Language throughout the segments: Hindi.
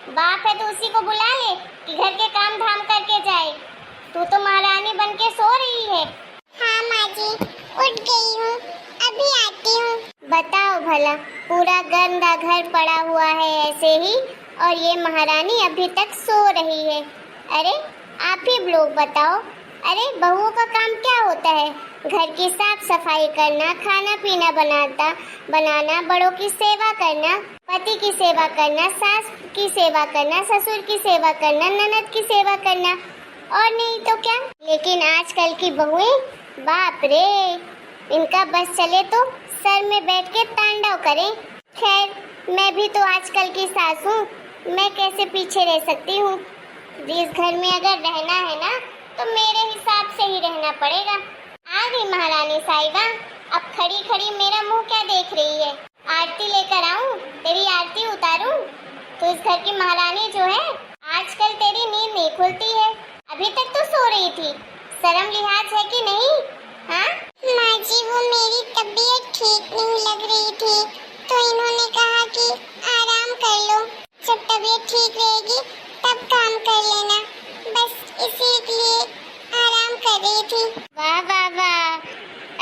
बाप है तो उसी को बुला ले कि घर के काम धाम करके जाए। तू तो महारानी बन के सो रही है। हाँ माँ जी, उठ गई हूँ, अभी आती हूँ। बताओ भला, पूरा गंदा घर पड़ा हुआ है ऐसे ही, और ये महारानी अभी तक सो रही है। अरे आप ही लोग बताओ, अरे बहुओं का काम क्या होता है? घर की साफ सफाई करना, खाना पीना बनाना, बड़ों की सेवा करना, पति की सेवा करना, सास की सेवा करना, ससुर की सेवा करना, ननद की सेवा करना, और नहीं तो क्या। लेकिन आजकल की बहुएं, बाप रे, इनका बस चले तो सर में बैठ के तांडव करें। खैर, मैं भी तो आजकल की सास हूँ, मैं कैसे पीछे रह सकती हूँ। इस घर में अगर रहना है ना, तो मेरे हिसाब से ही रहना पड़ेगा। आ गई महारानी साहिबा, अब खड़ी खड़ी मेरा मुंह क्या देख रही है? आरती लेकर आऊं? तेरी आरती उतारूं? तो इस घर की महारानी जो है, आजकल तेरी नींद नहीं खुलती है। अभी तक तो सो रही थी, शर्म लिहाज है कि नहीं? हाँ माँ जी, वो मेरी तबीयत ठीक नहीं लग रही थी, तो इन्होंने कहा कि आराम कर लो, जब तबीयत ठीक रहेगी तब काम कर लेना, बस इसीलिए आराम कर रही थी। वाह वाह वाह,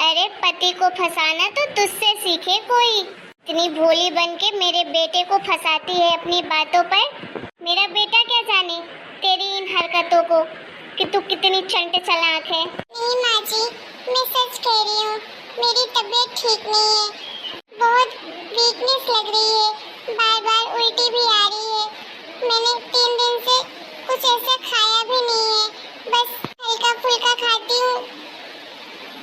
अरे पति को फंसाना तो तुझसे सीखे कोई। इतनी भोली बन के मेरे बेटे को फंसाती है अपनी बातों पर। मेरा बेटा क्या जाने तेरी इन हरकतों को कि तू कितनी चंट चालाक है। नहीं माँ जी, मैं सच कह रही हूँ, मेरी तबीयत ठीक नहीं है, बहुत वीकनेस लग रही है, बार बार उल्टी भी आ रही है। मैंने 3 दिन से कुछ ऐसा खाया भी नहीं है, बस हल्का फुल्का खाती हूँ,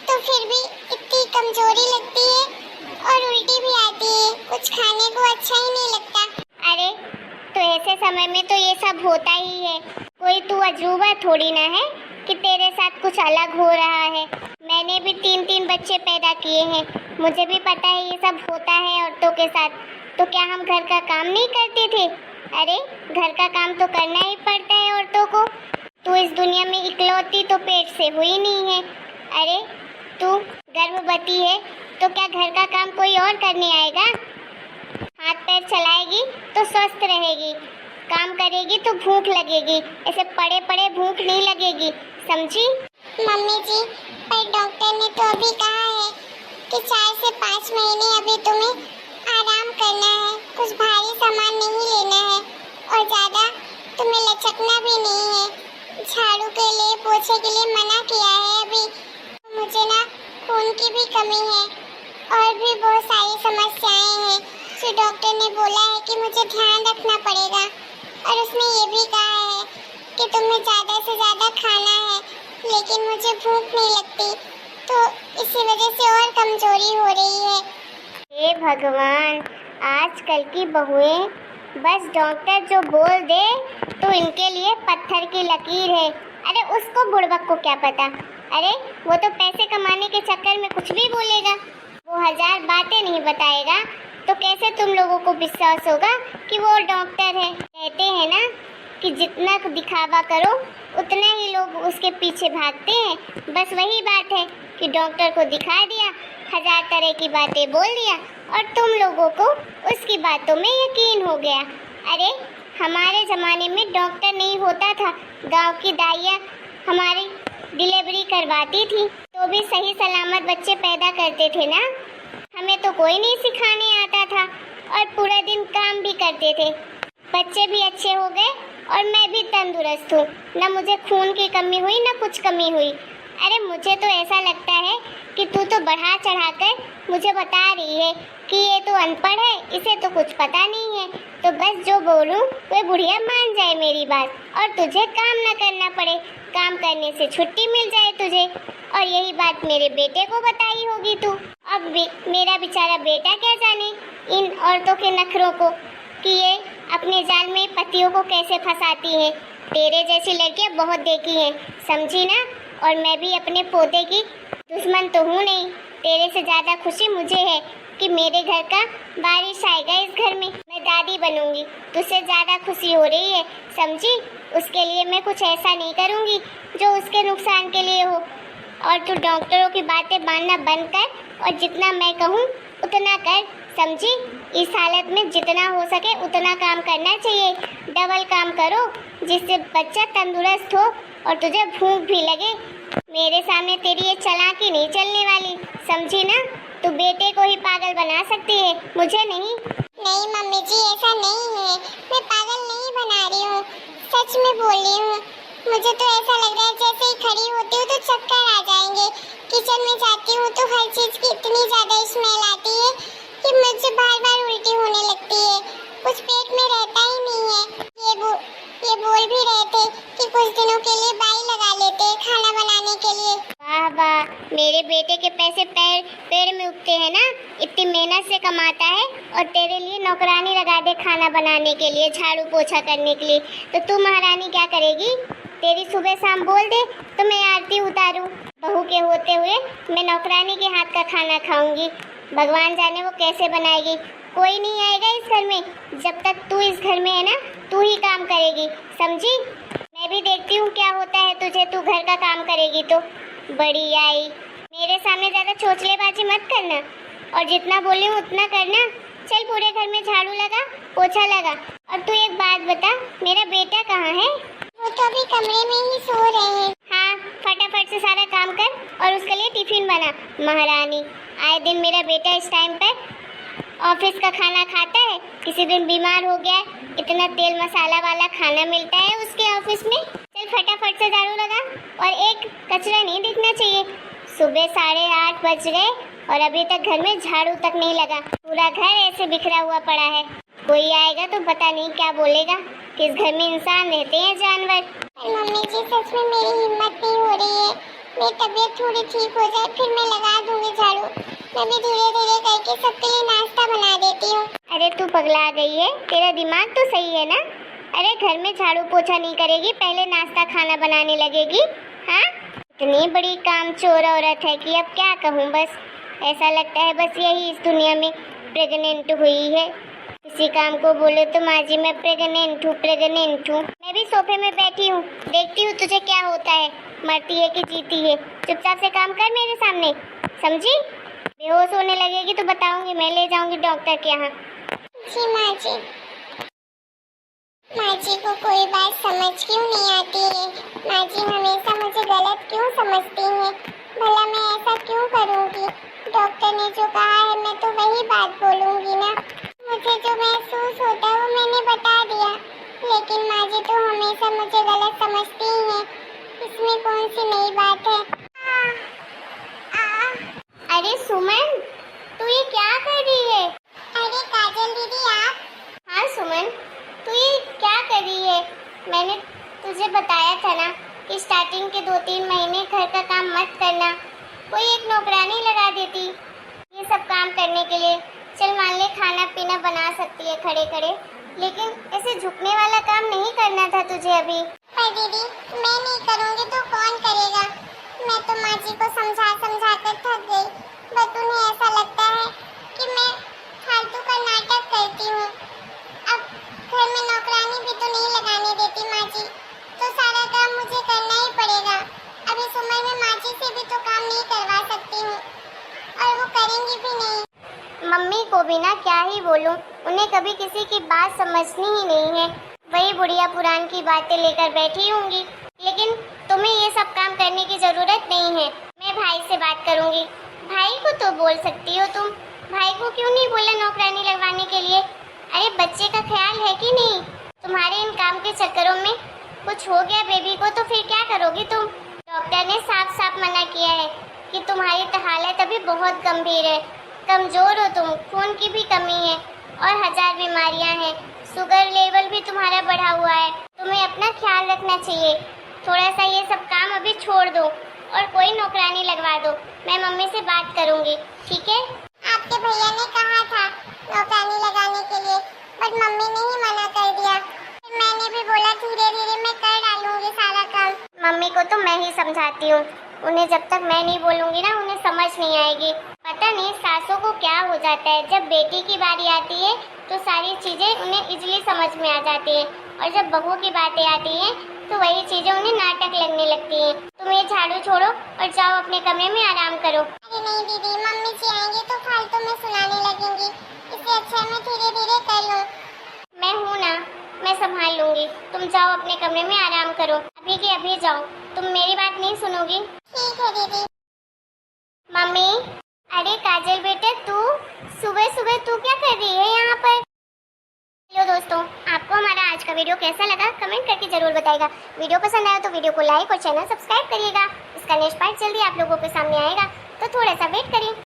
तो फिर भी इतनी कमजोरी लगती है और उल्टी भी आती है, कुछ खाने को अच्छा ही नहीं लगता। अरे तो ऐसे समय में तो ये सब होता ही है, कोई तू अजूबा थोड़ी ना है कि तेरे साथ कुछ अलग हो रहा है। मैंने भी 3 बच्चे पैदा किए हैं, मुझे भी पता है ये सब होता है औरतों के साथ। तो क्या हम घर का काम नहीं करते थे? अरे घर का काम तो करना ही पड़ता है औरतों को। तू इस दुनिया में इकलौती तो पेट से हुई नहीं है। अरे तू गर्भवती है तो क्या घर का काम कोई और करने आएगा? हाथ पैर चलाएगी तो स्वस्थ रहेगी, काम करेगी तो भूख लगेगी, ऐसे पड़े पड़े भूख नहीं लगेगी, समझी? मम्मी जी, पर डॉक्टर ने तो अभी कहा है कि 4 से 5 महीने अभी तुम्हें आराम करना है, कुछ भारी सामान नहीं लेना है और ज़्यादा तुम्हें लचकना भी नहीं है। झाड़ू के लिए, पोछे के लिए मना किया है अभी। मुझे ना खून की भी कमी है और भी बहुत सारी समस्याएं हैं, जो डॉक्टर ने बोला है कि मुझे ध्यान रखना पड़ेगा। और उसने ये भी कहा है कि तुम्हें ज़्यादा से ज़्यादा खाना है, लेकिन मुझे भूख नहीं लगती, तो इसी वजह से और कमजोरी हो रही है। हे भगवान, आजकल की बहुएं बस डॉक्टर जो बोल दे तो इनके लिए पत्थर की लकीर है। अरे उसको बुड़बक को क्या पता? अरे वो तो पैसे कमाने के चक्कर में कुछ भी बोलेगा, वो 1000 बातें नहीं बताएगा, तो कैसे तुम लोगों को विश्वास होगा कि वो डॉक्टर है? कहते हैं ना कि जितना दिखावा करो उतना ही लोग उसके पीछे भागते हैं। बस वही बात है कि डॉक्टर को दिखा दिया, 1000 तरह की बातें बोल दिया और तुम लोगों को उसकी बातों में यकीन हो गया। अरे हमारे ज़माने में डॉक्टर नहीं होता था, गांव की दाइयाँ हमारी डिलीवरी करवाती थी तो भी सही सलामत बच्चे पैदा करते थे ना। हमें तो कोई नहीं सिखाने आता था और पूरा दिन काम भी करते थे, बच्चे भी अच्छे हो गए और मैं भी तंदुरुस्त हूँ, ना मुझे खून की कमी हुई ना कुछ कमी हुई। अरे मुझे तो ऐसा लगता है कि तू तो बढ़ा चढ़ा कर मुझे बता रही है कि ये तो अनपढ़ है, इसे तो कुछ पता नहीं है, तो बस जो बोलूँ वो बुढ़िया मान जाए मेरी बात और तुझे काम ना करना पड़े, काम करने से छुट्टी मिल जाए तुझे। और यही बात मेरे बेटे को बताई होगी तू। अब मेरा बेचारा बेटा क्या जाने इन औरतों के नखरों को कि ये अपने जाल में पतियों को कैसे फंसाती हैं। तेरे जैसी लड़कियां बहुत देखी हैं, समझी ना? और मैं भी अपने पोते की दुश्मन तो हूँ नहीं। तेरे से ज़्यादा खुशी मुझे है कि मेरे घर का बारिश आएगा, इस घर में मैं दादी बनूंगी। तुझसे ज़्यादा खुशी हो रही है, समझी? उसके लिए मैं कुछ ऐसा नहीं करूँगी जो उसके नुकसान के लिए हो। और तू डॉक्टरों की बातें मानना बंद कर और जितना मैं कहूँ उतना कर, समझी? इस हालत में जितना हो सके उतना काम करना चाहिए, डबल काम करो जिससे बच्चा तंदुरुस्त हो और तुझे भूख भी लगे। मेरे सामने तेरी ये चालाकी नहीं चलने वाली, समझी ना? तू बेटे को ही पागल बना सकती है, मुझे नहीं। नहीं मम्मी जी, ऐसा नहीं है, मैं पागल नहीं बना रही हूँ, सच में बोल रही हूँ। मुझे तो ऐसा लग रहा है जैसे ही खड़ी होती हूँ तो चक्कर आ जाएंगे। किचन में जाती हूँ तो हर चीज की इतनी ज्यादा स्मेल आती है कि मुझे बार बार उल्टी होने लगती है, कुछ पेट में रहता ही नहीं है। ये बोल भी रहे थे कि कुछ दिनों के लिए बाई लगा लेते हैं खाना बनाने के लिए। वाह वाह, मेरे बेटे के पैसे पेड़ में उगते हैं ना, इतनी मेहनत से कमाता है और तेरे लिए नौकरानी लगा दे खाना बनाने के लिए, झाड़ू पोछा करने के लिए, तो तू महारानी क्या करेगी? तेरी सुबह शाम बोल दे तो मैं आरती उतारूं। बहू के होते हुए मैं नौकरानी के हाथ का खाना खाऊंगी। भगवान जाने वो कैसे बनाएगी। कोई नहीं आएगा इस घर में, जब तक तू इस घर में है ना, तू ही काम करेगी, समझी? मैं भी देखती हूँ क्या होता है तुझे, तू घर का काम करेगी तो। बड़ी आई, मेरे सामने ज्यादा चोचलेबाजी मत करना और जितना बोली हूँ उतना करना। चल पूरे घर में झाड़ू लगा, पोछा लगा। और तू एक बात बता, मेरा बेटा कहाँ है? वो तो अभी कमरे में ही सो रहे हैं। हाँ, फटाफट से सारा काम कर और उसके लिए टिफिन बना। महारानी, आए दिन मेरा बेटा इस टाइम पर ऑफिस का खाना खाता है, किसी दिन बीमार हो गया, इतना तेल मसाला वाला खाना मिलता है उसके ऑफिस में। चल फटाफट से झाड़ू लगा और एक कचरा नहीं दिखना चाहिए। सुबह 8:30 बज गए और अभी तक घर में झाड़ू तक नहीं लगा, पूरा घर ऐसे बिखरा हुआ पड़ा है। कोई आएगा तो पता नहीं क्या बोलेगा कि इस घर में इंसान रहते हैं जानवर। मम्मी जी सच में मेरी हिम्मत नहीं हो रही है, मेरी तबीयत थोड़ी ठीक हो जाए फिर मैं लगा दूंगी झाड़ू। मैं भी धीरे धीरे करके सबके लिए नाश्ता बना देती हूँ। अरे तू पगला गई है, तेरा दिमाग तो सही है ना? अरे घर में झाड़ू पोछा नहीं करेगी, पहले नाश्ता खाना बनाने लगेगी। हाँ, इतनी बड़ी कामचोर औरत है कि अब क्या कहूँ। बस ऐसा लगता है बस यही इस दुनिया में प्रेग्नेंट हुई है। किसी काम को बोले तो माँ जी मैं प्रेग्नेंट हूँ। मैं भी सोफे में बैठी हूँ, देखती हूँ तुझे क्या होता है, मरती है कि जीती है। चुपचाप से काम कर मेरे सामने, समझी? बेहोश होने लगेगी तो बताऊंगी, मैं ले जाऊंगी डॉक्टर के यहाँ। जी माँ जी। माँ जी को कोई बात समझ क्यों नहीं आती है? माँ जी हमेशा मुझे गलत क्यों समझती है? भला मैं ऐसा क्यों करूँगी? डॉक्टर ने जो कहा है मैं तो वही बात बोलूँगी ना। मुझे जो महसूस होता है वो मैंने बता दिया, लेकिन माँ जी तो हमेशा मुझे गलत समझती ही है। इसमें कौन सी नई बात है? अरे सुमन, तू ये क्या कर रही है? अरे काजल दीदी आप? हाँ सुमन, तू ये क्या कर रही है? मैंने तुझे बताया था ना कि स्टार्टिंग के 2-3 महीने घर का काम मत करना, कोई एक नौकरानी लगा देती ये सब काम करने के लिए। चल मान ले खाना पीना बना सकती है खड़े खड़े, लेकिन ऐसे झुकने वाला काम नहीं करना था तुझे अभी। पर दीदी मैं नहीं करूँगी तो कौन करेगा? मैं तो माँ जी को समझा कर थक गई, बस उन्हें ऐसा लगता है कि मैं फालतू का नाटक करती हूँ। अब घर में नौकरानी भी तो नहीं लगाने देती माँ जी, तो सारा काम मुझे करना ही पड़ेगा। अब इस उम्र में माँ जी से भी तो काम नहीं करवा सकती हूँ और वो करेंगी भी नहीं। मम्मी को भी ना क्या ही बोलूं, उन्हें कभी किसी की बात समझनी ही नहीं है, वही बुढ़िया पुराण की बातें लेकर बैठी होंगी। लेकिन तुम्हें ये सब काम करने की जरूरत नहीं है, मैं भाई से बात करूंगी। भाई को तो बोल सकती हो तुम, भाई को क्यों नहीं बोला नौकरानी लगवाने के लिए? अरे बच्चे का ख्याल है कि नहीं? तुम्हारे इन काम के चक्करों में कुछ हो गया बेबी को तो फिर क्या करोगी तुम? डॉक्टर ने साफ साफ मना किया है कि तुम्हारी हालत अभी बहुत गंभीर है, कमजोर हो तुम, खून की भी कमी है और 1000 बीमारियां हैं, शुगर लेवल भी तुम्हारा बढ़ा हुआ है। तुम्हें अपना ख्याल रखना चाहिए। थोड़ा सा ये सब काम अभी छोड़ दो और कोई नौकरानी लगवा दो। मैं मम्मी से बात करूंगी, ठीक है? आपके भैया ने कहा था नौकरानी लगाने के लिए, बट मम्मी ने ही मना कर दिया। फिर मैंने भी बोला धीरे धीरे मैं कर डालूंगी सारा काम। मम्मी को तो मैं ही समझाती हूँ, उन्हें जब तक मैं नहीं बोलूँगी ना उन्हें समझ नहीं आएगी। पता नहीं सासों को क्या हो जाता है, जब बेटी की बारी आती है तो सारी चीज़ें उन्हें इजीली समझ में आ जाती हैं और जब बहू की बातें आती हैं तो वही चीज़ें उन्हें नाटक लगने लगती हैं। तुम ये झाड़ू छोड़ो और जाओ अपने कमरे में आराम करो। अरे नहीं दीदी, मम्मी जी आएंगे तो फालतू में सुनाने लगेंगी, है, मैं धीरे धीरे कर लूँ। मैं हूँ ना, मैं संभाल लूंगी। तुम जाओ अपने कमरे में आराम करो, अभी के अभी जाओ। तुम मेरी बात नहीं सुनोगी? ठीक है दीदी। मम्मी, अरे काजल बेटा, तू सुबह सुबह तू क्या कर रही है यहाँ पर? हेलो दोस्तों, आपको हमारा आज का वीडियो कैसा लगा कमेंट करके जरूर बताइएगा। वीडियो पसंद आया तो वीडियो को लाइक और चैनल सब्सक्राइब करिएगा। इसका नेक्स्ट पार्ट जल्दी आप लोगों के सामने आएगा, तो थोड़ा सा वेट करिए।